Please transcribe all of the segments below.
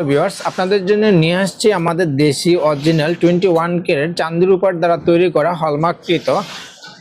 Viewers আপনাদের জন্য নিয়ে আসছি আমাদের দেশি অরিজিনাল 21 ক্যারেট চাঁদির উপর দ্বারা তৈরি করা হলমার্ককৃত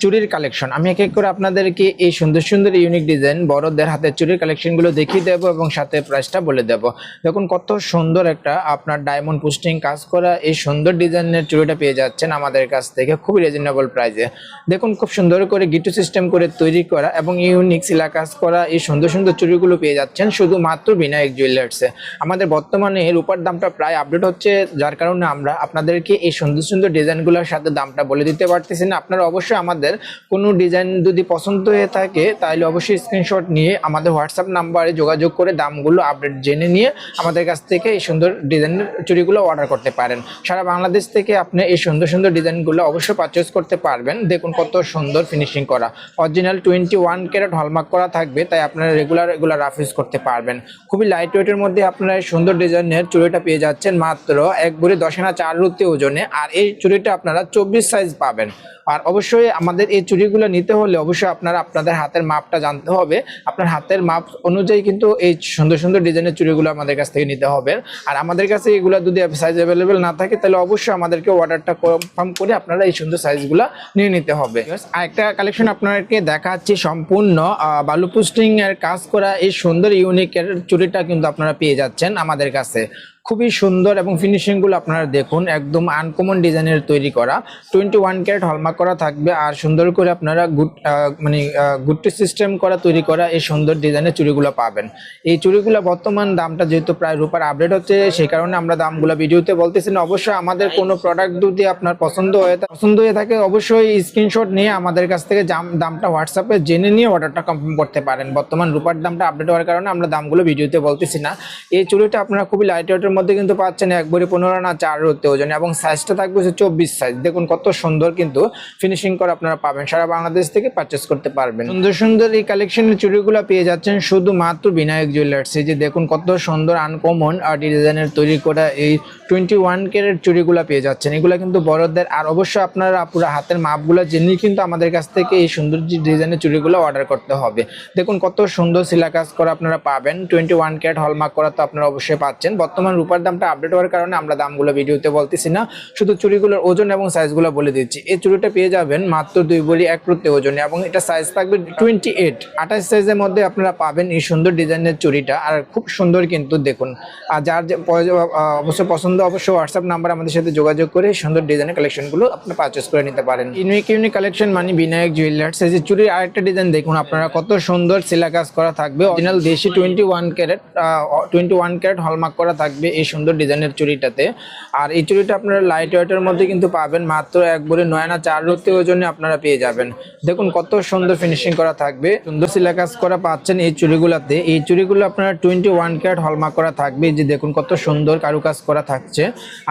চুরির কালেকশন। আমি এক এক করে আপনাদেরকে এই সুন্দর সুন্দর ইউনিক ডিজাইন বড়দের হাতের চুরির কালেকশনগুলো দেখিয়ে দেব এবং সাথে প্রাইসটা বলে দেব। দেখুন কত সুন্দর একটা আপনার ডায়মন্ড পোস্টিং কাজ করা এই সুন্দর ডিজাইনের চুড়িটা পেয়ে যাচ্ছেন আমাদের কাছ থেকে খুবই রিজনেবল প্রাইসে। দেখুন খুব সুন্দর করে গিটু সিস্টেম করে তৈরি করা এবং ইউনিক সিলা কাজ করা এই সুন্দর সুন্দর চুড়িগুলো পেয়ে যাচ্ছেন শুধুমাত্র বিনায়ক জুয়েলার্সে। আমাদের বর্তমানে এর উপর দামটা প্রায় আপডেট হচ্ছে, যার কারণে আমরা আপনাদেরকে এই সুন্দর সুন্দর ডিজাইনগুলোর সাথে দামটা বলে দিতে পারতেছি না। আপনারা অবশ্যই আমাদের কোনো ডিজাইন যদি পছন্দ হয়ে থাকে তাহলে অবশ্যই স্ক্রিনশট নিয়ে আমাদের হোয়াটসঅ্যাপ নাম্বারে যোগাযোগ করে দামগুলো আপডেট জেনে নিয়ে আমাদের কাছ থেকে এই সুন্দর ডিজাইনের চুড়িগুলো অর্ডার করতে পারেন। সারা বাংলাদেশ থেকে আপনি এই সুন্দর সুন্দর ডিজাইনগুলো অবশ্যই পারচেজ করতে পারবেন। দেখুন কত সুন্দর ফিনিশিং করা, অরিজিনাল 21 ক্যারেট হলমার্ক করা থাকবে, তাই আপনারা রেগুলার এগুলো রাফ ইউজ করতে পারবেন। খুবই লাইট ওয়েটের মধ্যে আপনারা এই সুন্দর ডিজাইনের চুড়িটা পেয়ে যাচ্ছেন মাত্র 1 ভরি 10 আনা 4 রুতি ওজনে। আর এই চুড়িটা আপনারা 24 সাইজ পাবেন। আর অবশ্যই আমাদের এই চুড়িগুলো নিতে হলে অবশ্যই আপনারা আপনাদের হাতের মাপটা জানতে হবে। আপনার হাতের মাপ অনুযায়ী কিন্তু এই সুন্দর সুন্দর ডিজাইনের চুড়িগুলো আমাদের কাছ থেকে নিতে হবে। আর আমাদের কাছে এগুলো যদি সাইজ অ্যাভেলেবেল না থাকে তাহলে অবশ্যই আমাদেরকে অর্ডারটা কনফার্ম করে আপনারা এই সুন্দর সাইজগুলো নিয়ে নিতে হবে। আর একটা কালেকশন আপনাদেরকে দেখাচ্ছি, সম্পূর্ণ বালু পোস্টিং এর কাজ করা এই সুন্দর ইউনিক এর চুড়িটা কিন্তু আপনারা পেয়ে যাচ্ছেন আমাদের কাছে। খুবই সুন্দর এবং ফিনিশিংগুলো আপনারা দেখুন, একদম আনকমন ডিজাইনের তৈরি করা 21 ক্যারেট হলমার্ক করা থাকবে। আর সুন্দর করে আপনারা গুট্টি সিস্টেম করা তৈরি করা এই সুন্দর ডিজাইনের চুড়িগুলো পাবেন। এই চুড়িগুলো বর্তমান দামটা যেহেতু প্রায় রূপার আপডেট হচ্ছে, সেই কারণে আমরা দামগুলো ভিডিওতে বলতেছি না। অবশ্যই আমাদের কোনো প্রোডাক্ট যদি আপনার পছন্দ হয়ে থাকে অবশ্যই স্ক্রিনশট নিয়ে আমাদের কাছ থেকে দামটা হোয়াটসঅ্যাপে জেনে নিয়ে অর্ডারটা কনফার্ম করতে পারেন। বর্তমান রূপার দামটা আপডেট হওয়ার কারণে আমরা দামগুলো ভিডিওতে বলতেছি না। এই চুড়িটা আপনারা খুবই লাইট ওয়েটের মধ্যে কিন্তু পাচ্ছেন 1 ভরি 15 আনা 4 রুতি ওজনে এবং সাইজটা থাকবে 24 সাইজ। দেখুন কত সুন্দর কিন্তু ফিনিশিং করে আপনারা পাবেন, সারা বাংলাদেশ থেকে পারচেজ করতে পারবেন। সুন্দর সুন্দর এই কালেকশনের চুড়িগুলো পেয়ে যাচ্ছেন শুধুমাত্র বিনায়ক জুয়েলার্স। এই যে দেখুন কত সুন্দর আনকমন আর ডিজাইনের তৈরি করা এই 21 ক্যারেট চুড়িগুলো পেয়ে যাচ্ছেন। এগুলো কিন্তু বড়দের। আর অবশ্যই আপনারা পুরো হাতের মাপগুলো জেনে কিন্তু আমাদের কাছ থেকে এই সুন্দর ডিজাইনের চুড়িগুলো অর্ডার করতে হবে। দেখুন কত সুন্দর সিলা কাজ করা আপনারা পাবেন, 21 ক্যারেট হলমার্ক করা তো আপনারা অবশ্যই পাচ্ছেন। বর্তমান রূপার দামটা আপডেট হওয়ার কারণে আমরা দামগুলো ভিডিওতে বলতেছি না, শুধু চুড়িগুলোর ওজন এবং সাইজগুলো বলে দিচ্ছি। এই চুড়িটা পেয়ে যাবেন মাত্র 2 ভরি 1 রুতি ওজনে এবং এটা সাইজ থাকবে 28 সাইজের মধ্যে আপনারা পাবেন এই সুন্দর ডিজাইনের চুড়িটা। আর খুব সুন্দর কিন্তু দেখুন। আর যার অবশ্যই পছন্দ অবশ্যই হোয়াটসঅ্যাপ নাম্বার আমাদের সাথে যোগাযোগ করে সুন্দর ডিজাইনের কালেকশনগুলো আপনারা পারচেজ করে নিতে পারেন। ইউনিক কালেকশন মানে বিনায়ক জুয়েলার্স। এই যে চুড়ির আরেকটা ডিজাইন দেখুন আপনারা, কত সুন্দর সিলা কাজ করা থাকবে, অরিজিনাল দেশি 21 ক্যারেট হলমার্ক করা থাকবে এই সুন্দর ডিজাইনের চুড়িটাতে। আর এই চুড়িটা আপনারা লাইট ওয়েটের মধ্যে কিন্তু পাবেন মাত্র 1 ভরি 9 আনা 4 রুতি ওজনে আপনারা পেয়ে যাবেন। দেখুন কত সুন্দর ফিনিশিং করা থাকবে, সুন্দর সিলা কাজ করা পাচ্ছেন এই চুড়িগুলোতে। এই চুড়িগুলো আপনারা 21 ক্যারেট হলমার্ক করা থাকবে। যে দেখুন কত সুন্দর কারুকাজ করা থাকছে।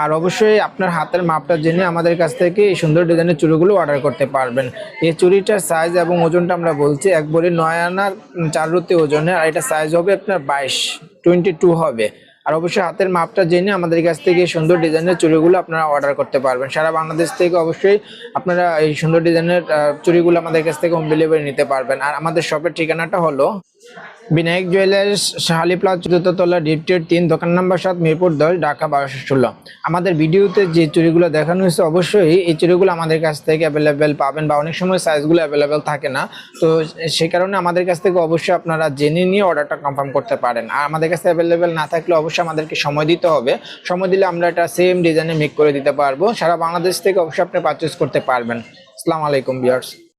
আর অবশ্যই আপনার হাতের মাপটা জেনে আমাদের কাছ থেকে এই সুন্দর ডিজাইনের চুড়িগুলো অর্ডার করতে পারবেন। এই চুড়িটার সাইজ এবং ওজনটা আমরা বলছি 1 ভরি 9 আনা 4 রুতি ওজনে। আর এটা সাইজ হবে আপনার 22 হবে। আর অবশ্যই হাতের মাপটা জেনে আমাদের কাছ থেকে সুন্দর ডিজাইনের চুড়িগুলো আপনারা অর্ডার করতে পারবেন। সারা বাংলাদেশ থেকে অবশ্যই আপনারা এই সুন্দর ডিজাইনের চুড়িগুলো আমাদের কাছ থেকে হোম ডেলিভারি নিতে পারবেন। আর আমাদের শপের ঠিকানাটা হলো Vinayak jewellers, Shah Ali plaza, 4th তলা, ডিপটের 3, দোকান নাম্বার 7, মিরপুর 10, ঢাকা 1216। আমাদের ভিডিওতে যে চুড়িগুলো দেখানো হয়েছে অবশ্যই এই চুড়িগুলো আমাদের কাছ থেকে অ্যাভেলেবেল পাবেন, বা অনেক সময় সাইজগুলো অ্যাভেলেবেল থাকে না। তো সেই কারণে আমাদের কাছ থেকে অবশ্যই আপনারা জেনে নিয়ে অর্ডারটা কনফার্ম করতে পারেন। আর আমাদের কাছে অ্যাভেলেবেল না থাকলে অবশ্যই আমাদেরকে সময় দিতে হবে। সময় দিলে আমরা এটা সেম ডিজাইনে মেক করে দিতে পারবো। সারা বাংলাদেশ থেকে অবশ্যই আপনি পারচেজ করতে পারবেন। আসসালামু আলাইকুম ভিউয়ার্স।